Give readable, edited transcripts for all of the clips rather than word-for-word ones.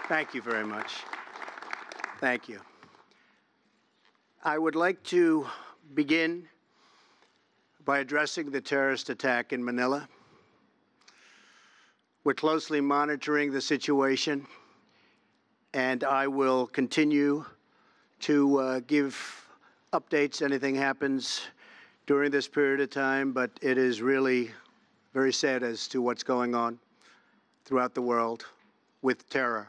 Thank you very much. Thank you. I would like to begin by addressing the terrorist attack in Manila. We're closely monitoring the situation, and I will continue to give updates, anything happens during this period of time, but it is really very sad as to what's going on throughout the world with terror.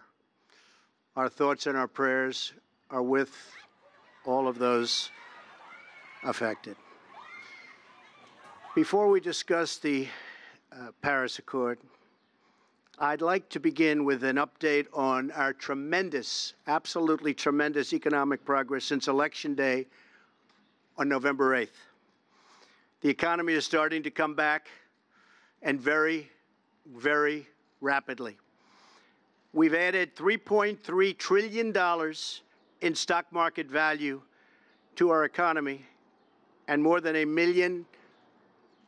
Our thoughts and our prayers are with all of those affected. Before we discuss the Paris Accord, I'd like to begin with an update on our tremendous, absolutely tremendous economic progress since Election Day on November 8th. The economy is starting to come back, and very, very rapidly. We've added $3.3 trillion in stock market value to our economy and more than 1 million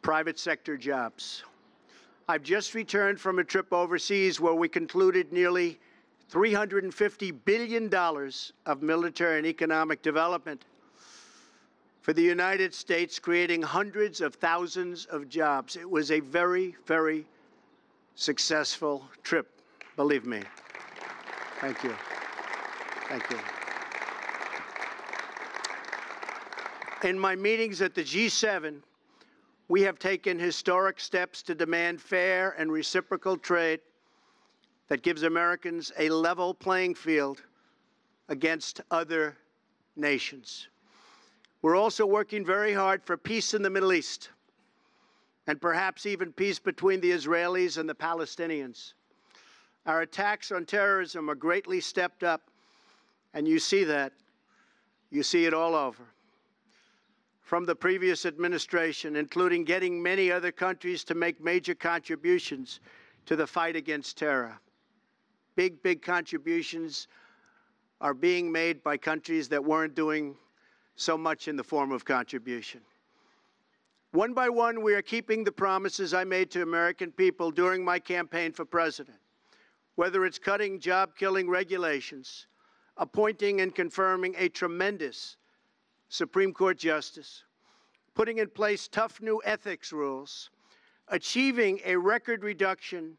private sector jobs. I've just returned from a trip overseas where we concluded nearly $350 billion of military and economic development for the United States, creating hundreds of thousands of jobs. It was a very, very successful trip, believe me. Thank you. Thank you. In my meetings at the G7, we have taken historic steps to demand fair and reciprocal trade that gives Americans a level playing field against other nations. We're also working very hard for peace in the Middle East, and perhaps even peace between the Israelis and the Palestinians. Our attacks on terrorism are greatly stepped up, and you see that. You see it all over. From the previous administration, including getting many other countries to make major contributions to the fight against terror. Big, big contributions are being made by countries that weren't doing so much in the form of contribution. One by one, we are keeping the promises I made to American people during my campaign for president, whether it's cutting job-killing regulations, appointing and confirming a tremendous Supreme Court justice, putting in place tough new ethics rules, achieving a record reduction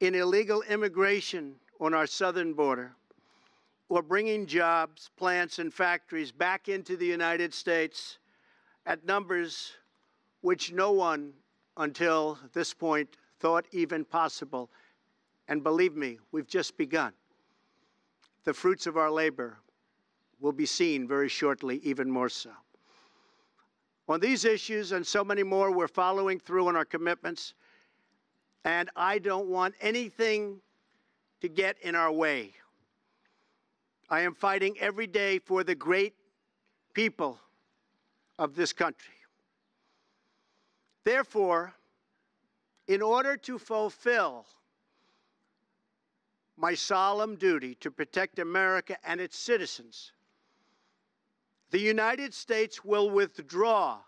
in illegal immigration on our southern border, or bringing jobs, plants, and factories back into the United States at numbers which no one until this point thought even possible. And believe me, we've just begun. The fruits of our labor will be seen very shortly, even more so. On these issues and so many more, we're following through on our commitments, and I don't want anything to get in our way. I am fighting every day for the great people of this country. Therefore, in order to fulfill my solemn duty to protect America and its citizens, the United States will withdraw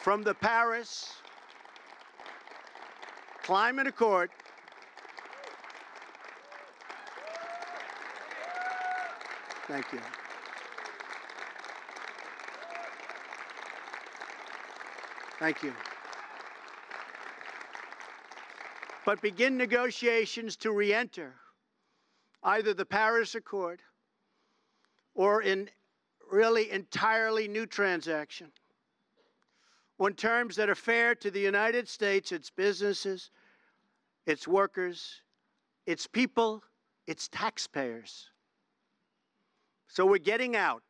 from the Paris Climate Accord Thank you. Thank you. But begin negotiations to re-enter either the Paris Accord or in really entirely new transaction on terms that are fair to the United States, its businesses, its workers, its people, its taxpayers. So we're getting out,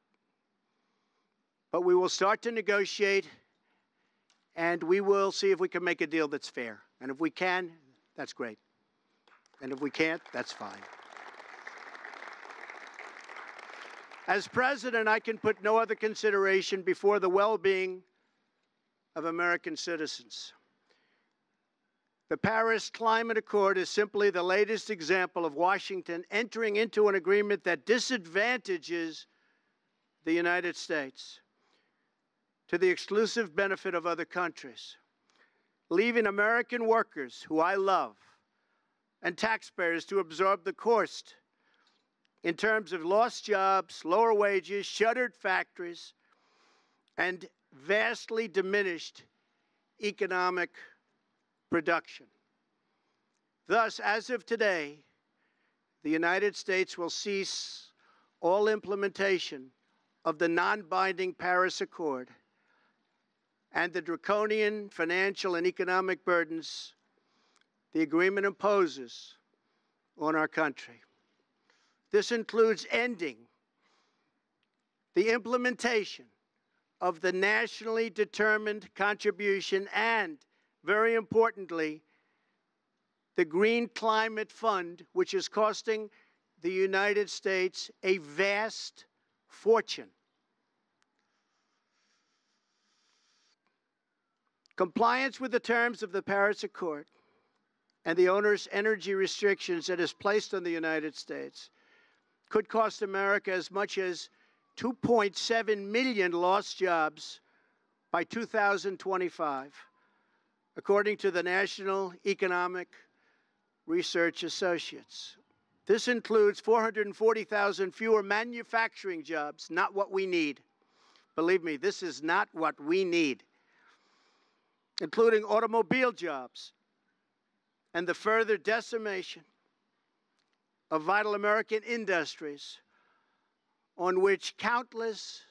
but we will start to negotiate, and we will see if we can make a deal that's fair. And if we can, that's great. And if we can't, that's fine. As president, I can put no other consideration before the well-being of American citizens. The Paris Climate Accord is simply the latest example of Washington entering into an agreement that disadvantages the United States to the exclusive benefit of other countries, leaving American workers, who I love, and taxpayers to absorb the cost in terms of lost jobs, lower wages, shuttered factories, and vastly diminished economic production. Thus, as of today, the United States will cease all implementation of the non-binding Paris Accord and the draconian financial and economic burdens the agreement imposes on our country. This includes ending the implementation of the nationally determined contribution and, very importantly, the Green Climate Fund, which is costing the United States a vast fortune. Compliance with the terms of the Paris Accord and the onerous energy restrictions that is placed on the United States could cost America as much as 2.7 million lost jobs by 2025, according to the National Economic Research Associates. This includes 440,000 fewer manufacturing jobs, not what we need. Believe me, this is not what we need, including automobile jobs and the further decimation of vital American industries on which countless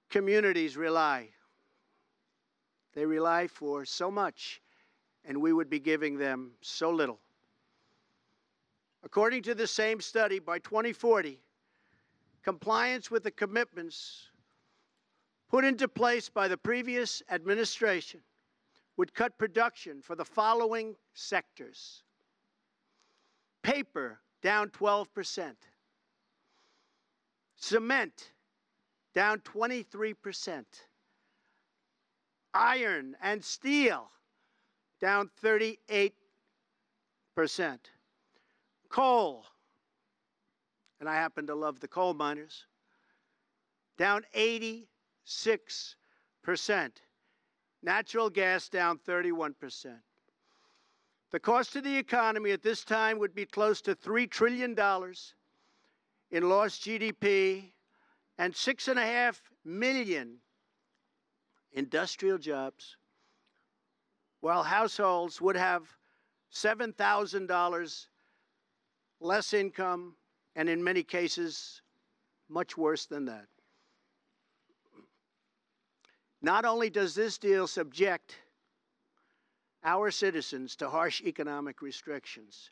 communities rely. They rely for so much, and we would be giving them so little. According to the same study, by 2040, compliance with the commitments put into place by the previous administration would cut production for the following sectors: paper, down 12%. Cement, down 23%. Iron and steel, down 38%. Coal, and I happen to love the coal miners, down 86%. Natural gas, down 31%. The cost to the economy at this time would be close to $3 trillion in lost GDP and 6.5 million industrial jobs, while households would have $7,000 less income, and in many cases, much worse than that. Not only does this deal subject our citizens to harsh economic restrictions,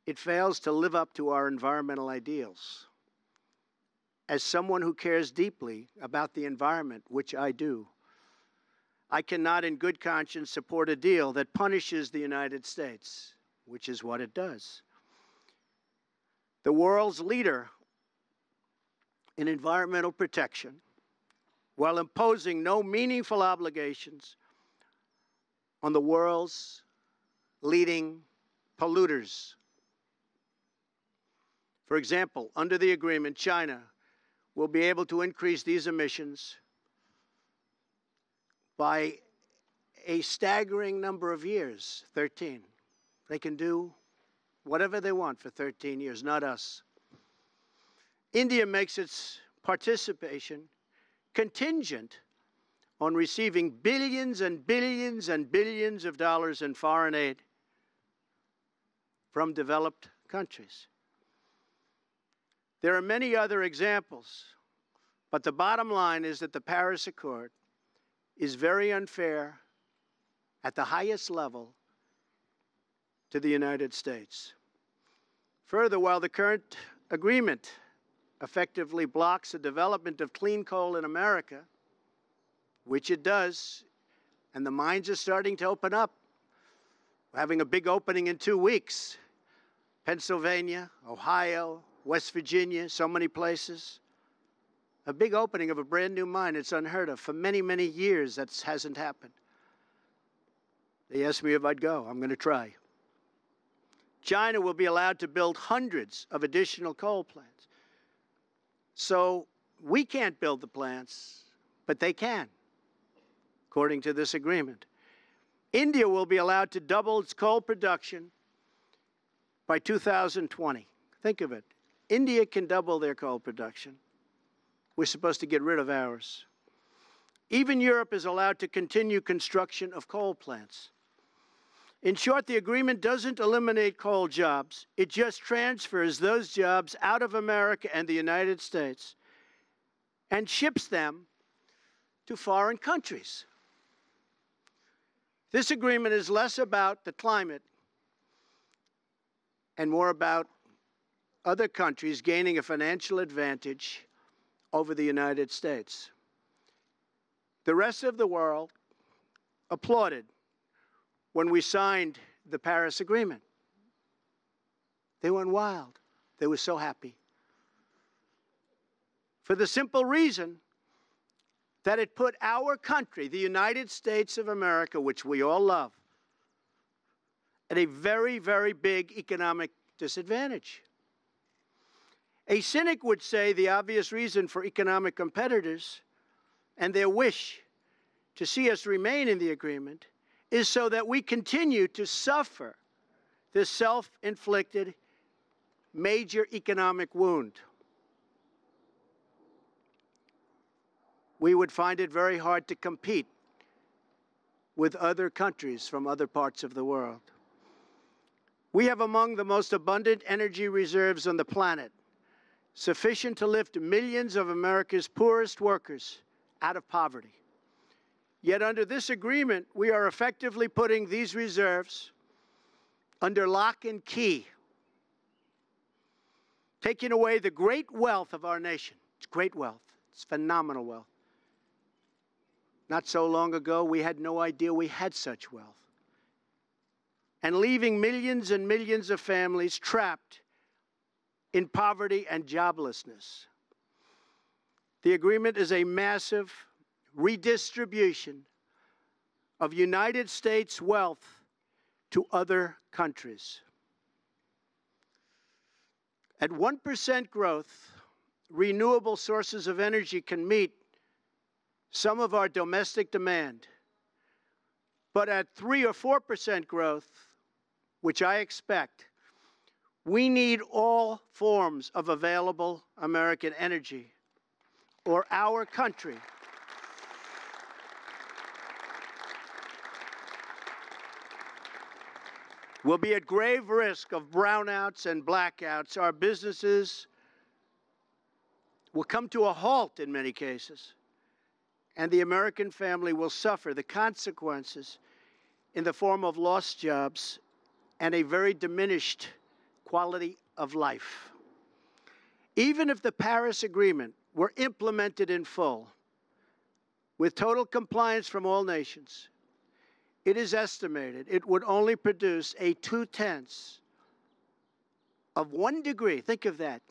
it fails to live up to our environmental ideals. As someone who cares deeply about the environment, which I do, I cannot in good conscience support a deal that punishes the United States, which is what it does. The world's leader in environmental protection, while imposing no meaningful obligations on the world's leading polluters. For example, under the agreement, China will be able to increase these emissions by a staggering number of years, 13. They can do whatever they want for 13 years, not us. India makes its participation contingent on receiving billions and billions and billions of dollars in foreign aid from developed countries. There are many other examples, but the bottom line is that the Paris Accord is very unfair at the highest level to the United States. Further, while the current agreement effectively blocks the development of clean coal in America, which it does, and the mines are starting to open up. We're having a big opening in 2 weeks. Pennsylvania, Ohio, West Virginia, so many places. A big opening of a brand new mine. It's unheard of. For many, many years, that hasn't happened. They asked me if I'd go. I'm going to try. China will be allowed to build hundreds of additional coal plants. So we can't build the plants, but they can, according to this agreement. India will be allowed to double its coal production by 2020. Think of it. India can double their coal production. We're supposed to get rid of ours. Even Europe is allowed to continue construction of coal plants. In short, the agreement doesn't eliminate coal jobs. It just transfers those jobs out of America and the United States and ships them to foreign countries. This agreement is less about the climate and more about other countries gaining a financial advantage over the United States. The rest of the world applauded when we signed the Paris Agreement. They went wild. They were so happy. For the simple reason that it put our country, the United States of America, which we all love, at a very, very big economic disadvantage. A cynic would say the obvious reason for economic competitors and their wish to see us remain in the agreement is so that we continue to suffer this self-inflicted major economic wound. We would find it very hard to compete with other countries from other parts of the world. We have among the most abundant energy reserves on the planet, sufficient to lift millions of America's poorest workers out of poverty. Yet under this agreement, we are effectively putting these reserves under lock and key, taking away the great wealth of our nation. It's great wealth. It's phenomenal wealth. Not so long ago, we had no idea we had such wealth. And leaving millions and millions of families trapped in poverty and joblessness. The agreement is a massive redistribution of United States wealth to other countries. At 1% growth, renewable sources of energy can meet some of our domestic demand. But at 3 or 4% growth, which I expect, we need all forms of available American energy, or our country will be at grave risk of brownouts and blackouts. Our businesses will come to a halt in many cases, and the American family will suffer the consequences in the form of lost jobs and a very diminished quality of life. Even if the Paris Agreement were implemented in full, with total compliance from all nations, it is estimated it would only produce a 0.2 of 1 degree, think of that,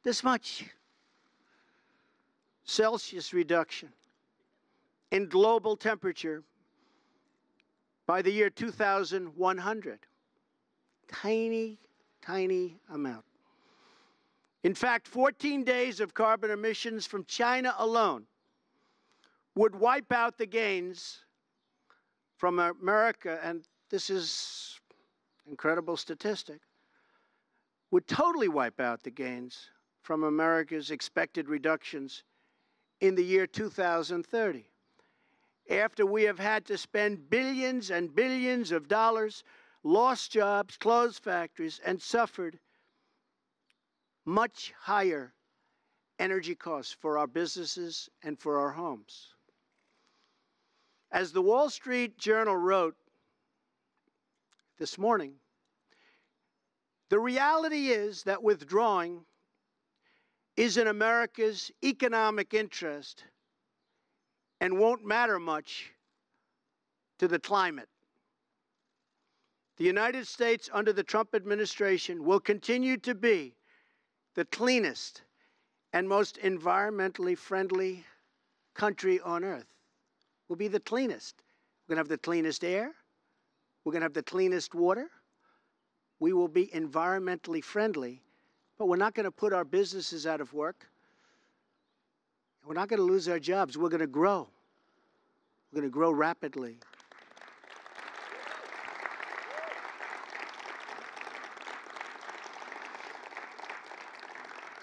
this much, Celsius reduction in global temperature by the year 2100. Tiny, tiny amount. In fact, 14 days of carbon emissions from China alone would wipe out the gains from America, and this is an incredible statistic, would totally wipe out the gains from America's expected reductions in the year 2030. After we have had to spend billions and billions of dollars, lost jobs, closed factories, and suffered much higher energy costs for our businesses and for our homes. As the Wall Street Journal wrote this morning, the reality is that withdrawing is in America's economic interest and won't matter much to the climate. The United States under the Trump administration will continue to be the cleanest and most environmentally friendly country on earth. We'll be the cleanest. We're going to have the cleanest air. We're going to have the cleanest water. We will be environmentally friendly, but we're not going to put our businesses out of work. We're not going to lose our jobs. We're going to grow. We're going to grow rapidly.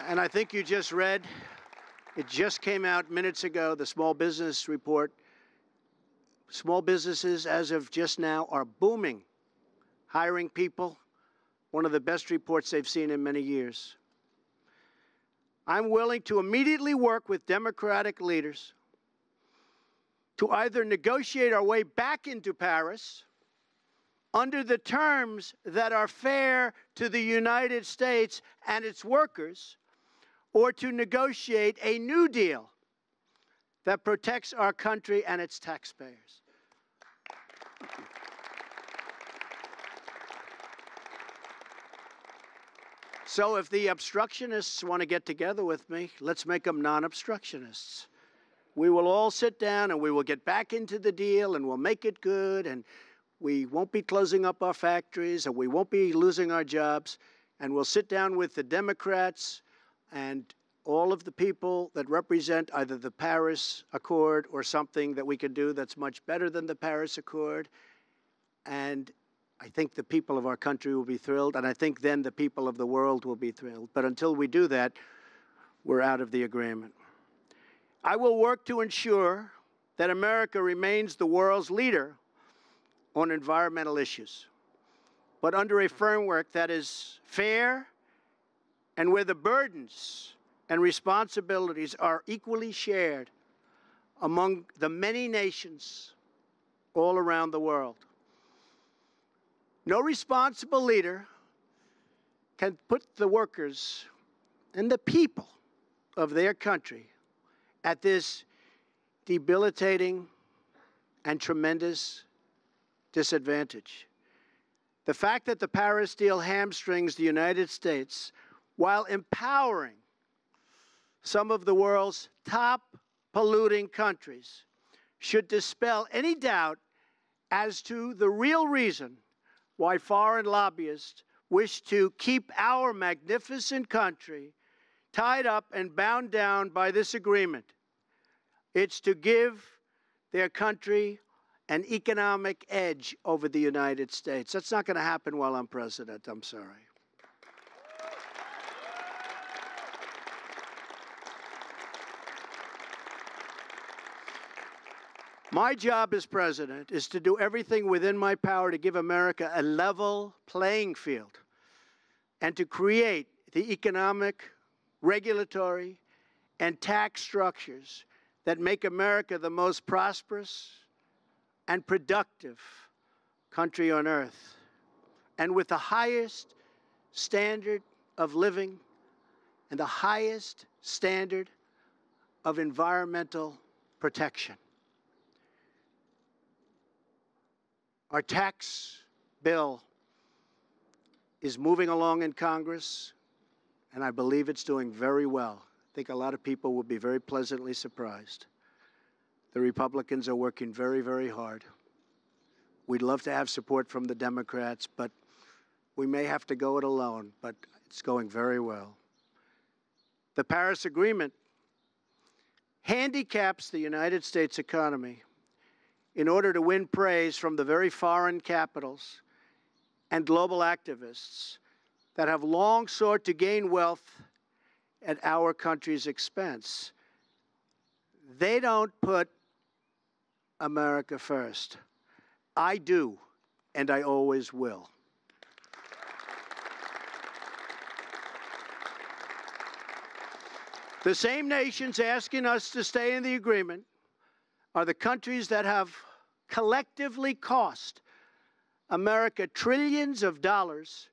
And I think you just read, it just came out minutes ago, the small business report. Small businesses, as of just now, are booming, hiring people, one of the best reports they've seen in many years. I'm willing to immediately work with Democratic leaders to either negotiate our way back into Paris under the terms that are fair to the United States and its workers, or to negotiate a new deal that protects our country and its taxpayers. So if the obstructionists want to get together with me, let's make them non-obstructionists. We will all sit down and we will get back into the deal and we'll make it good, and we won't be closing up our factories and we won't be losing our jobs, and we'll sit down with the Democrats and all of the people that represent either the Paris Accord or something that we can do that's much better than the Paris Accord. And I think the people of our country will be thrilled, and I think then the people of the world will be thrilled. But until we do that, we're out of the agreement. I will work to ensure that America remains the world's leader on environmental issues, but under a framework that is fair and where the burdens and responsibilities are equally shared among the many nations all around the world. No responsible leader can put the workers and the people of their country at this debilitating and tremendous disadvantage. The fact that the Paris deal hamstrings the United States while empowering some of the world's top polluting countries should dispel any doubt as to the real reason why foreign lobbyists wish to keep our magnificent country tied up and bound down by this agreement. It's to give their country an economic edge over the United States. That's not going to happen while I'm president. I'm sorry. My job as president is to do everything within my power to give America a level playing field and to create the economic, regulatory, and tax structures that make America the most prosperous and productive country on earth, and with the highest standard of living and the highest standard of environmental protection. Our tax bill is moving along in Congress, and I believe it's doing very well. I think a lot of people will be very pleasantly surprised. The Republicans are working very, very hard. We'd love to have support from the Democrats, but we may have to go it alone, but it's going very well. The Paris Agreement handicaps the United States economy in order to win praise from the very foreign capitals and global activists that have long sought to gain wealth at our country's expense. They don't put America first. I do, and I always will. The same nations asking us to stay in the agreement are the countries that have collectively cost America trillions of dollars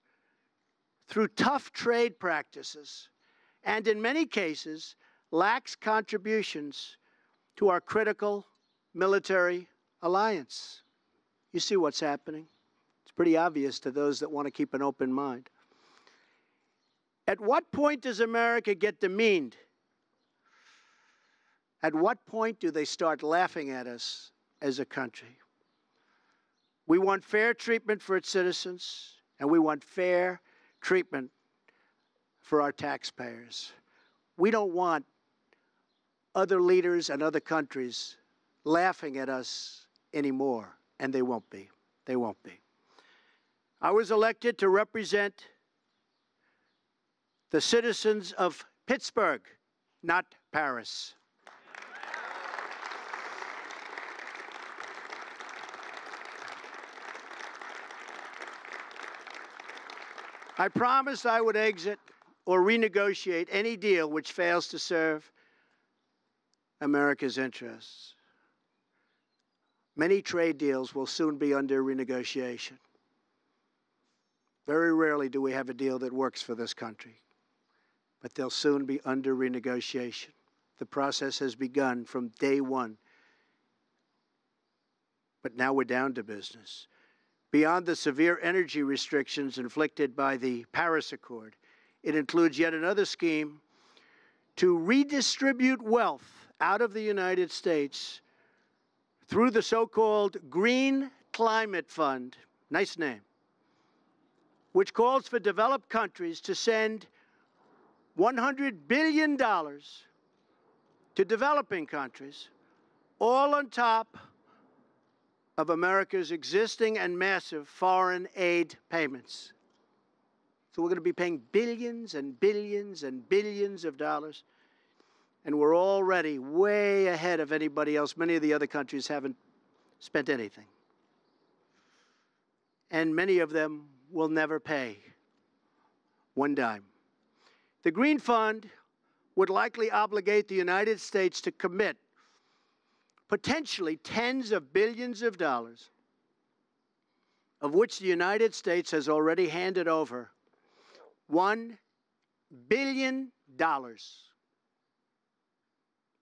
through tough trade practices, and in many cases lacks contributions to our critical military alliance. You see what's happening? It's pretty obvious to those that want to keep an open mind. At what point does America get demeaned? At what point do they start laughing at us as a country? We want fair treatment for its citizens, and we want fair treatment for our taxpayers. We don't want other leaders and other countries laughing at us anymore, and they won't be. They won't be. I was elected to represent the citizens of Pittsburgh, not Paris. I promised I would exit or renegotiate any deal which fails to serve America's interests. Many trade deals will soon be under renegotiation. Very rarely do we have a deal that works for this country, but they'll soon be under renegotiation. The process has begun from day one, but now we're down to business. Beyond the severe energy restrictions inflicted by the Paris Accord, it includes yet another scheme to redistribute wealth out of the United States through the so-called Green Climate Fund, nice name, which calls for developed countries to send $100 billion to developing countries, all on top of America's existing and massive foreign aid payments. So we're going to be paying billions and billions and billions of dollars, and we're already way ahead of anybody else. Many of the other countries haven't spent anything, and many of them will never pay one dime. The Green Fund would likely obligate the United States to commit potentially tens of billions of dollars, of which the United States has already handed over $1 billion.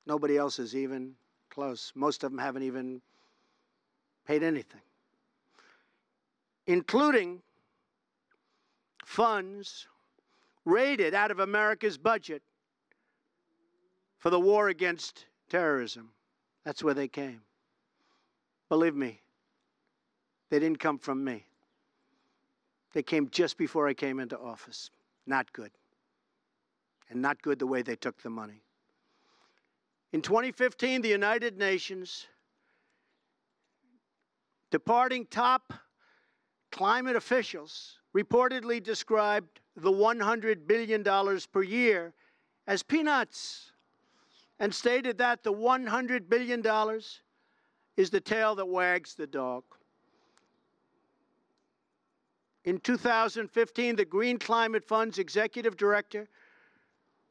Nobody else is even close. Most of them haven't even paid anything, including funds raided out of America's budget for the war against terrorism. That's where they came. Believe me, they didn't come from me. They came just before I came into office. Not good. And not good the way they took the money. In 2015, the United Nations, departing top climate officials, reportedly described the $100 billion per year as peanuts, and stated that the $100 billion is the tail that wags the dog. In 2015, the Green Climate Fund's executive director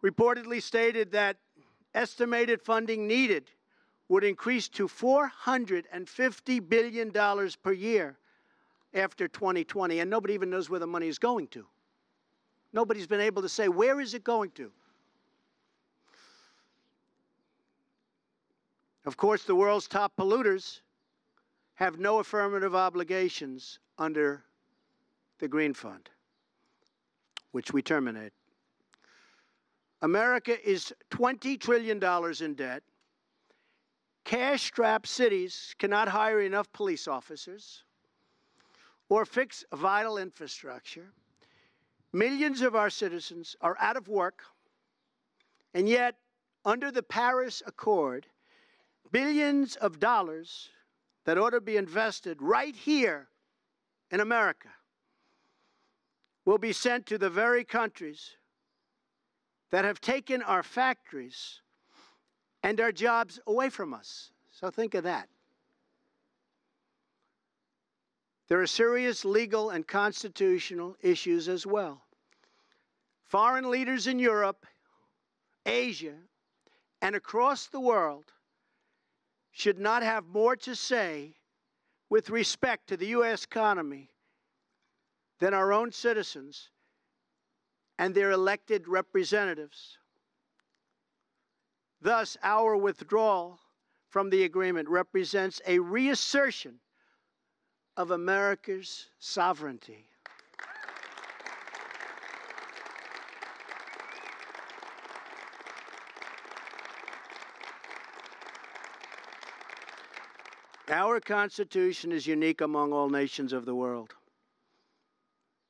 reportedly stated that estimated funding needed would increase to $450 billion per year after 2020, and nobody even knows where the money is going to. Nobody's been able to say, where is it going to? Of course, the world's top polluters have no affirmative obligations under the Green Fund, which we terminate. America is $20 trillion in debt. Cash-strapped cities cannot hire enough police officers or fix vital infrastructure. Millions of our citizens are out of work, and yet, under the Paris Accord, billions of dollars that ought to be invested right here in America will be sent to the very countries that have taken our factories and our jobs away from us. So think of that. There are serious legal and constitutional issues as well. Foreign leaders in Europe, Asia, and across the world should not have more to say with respect to the U.S. economy than our own citizens and their elected representatives. Thus, our withdrawal from the agreement represents a reassertion of America's sovereignty. Our Constitution is unique among all nations of the world,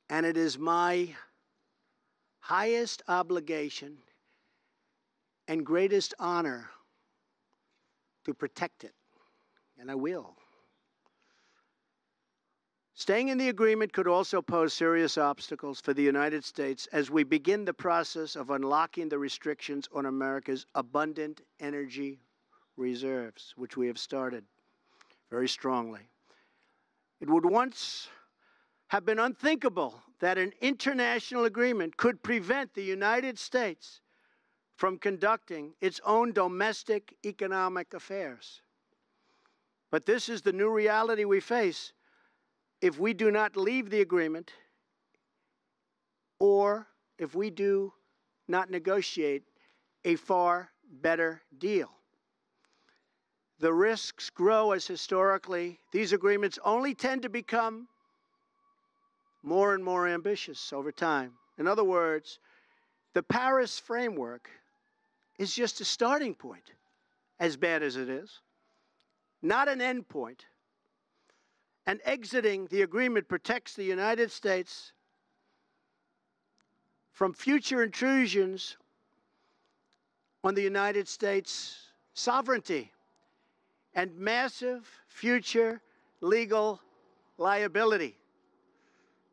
and it is my highest obligation and greatest honor to protect it, and I will. Staying in the agreement could also pose serious obstacles for the United States as we begin the process of unlocking the restrictions on America's abundant energy reserves, which we have started very strongly. It would once have been unthinkable that an international agreement could prevent the United States from conducting its own domestic economic affairs. But this is the new reality we face if we do not leave the agreement, or if we do not negotiate a far better deal. The risks grow as historically these agreements only tend to become more and more ambitious over time. In other words, the Paris framework is just a starting point, as bad as it is, not an end point. And exiting the agreement protects the United States from future intrusions on the United States' sovereignty and massive future legal liability.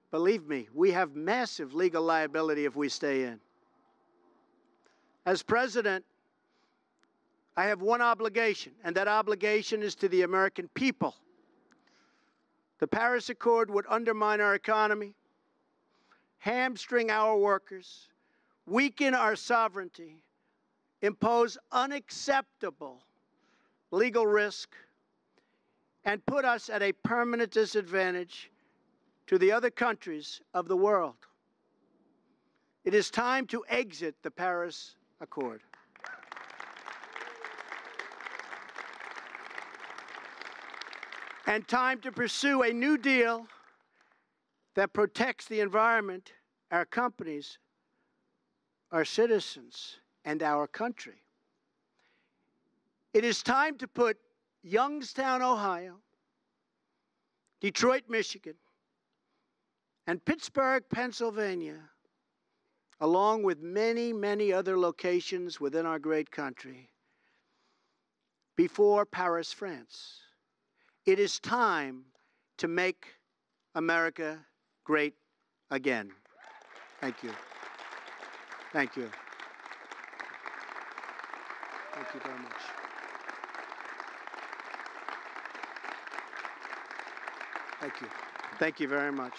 Believe me, we have massive legal liability if we stay in. As president, I have one obligation, and that obligation is to the American people. The Paris Accord would undermine our economy, hamstring our workers, weaken our sovereignty, impose unacceptable legal risk, and put us at a permanent disadvantage to the other countries of the world. It is time to exit the Paris Accord. And time to pursue a new deal that protects the environment, our companies, our citizens, and our country. It is time to put Youngstown, Ohio, Detroit, Michigan, and Pittsburgh, Pennsylvania, along with many, many other locations within our great country, before Paris, France. It is time to make America great again. Thank you. Thank you. Thank you very much. Thank you. Thank you very much.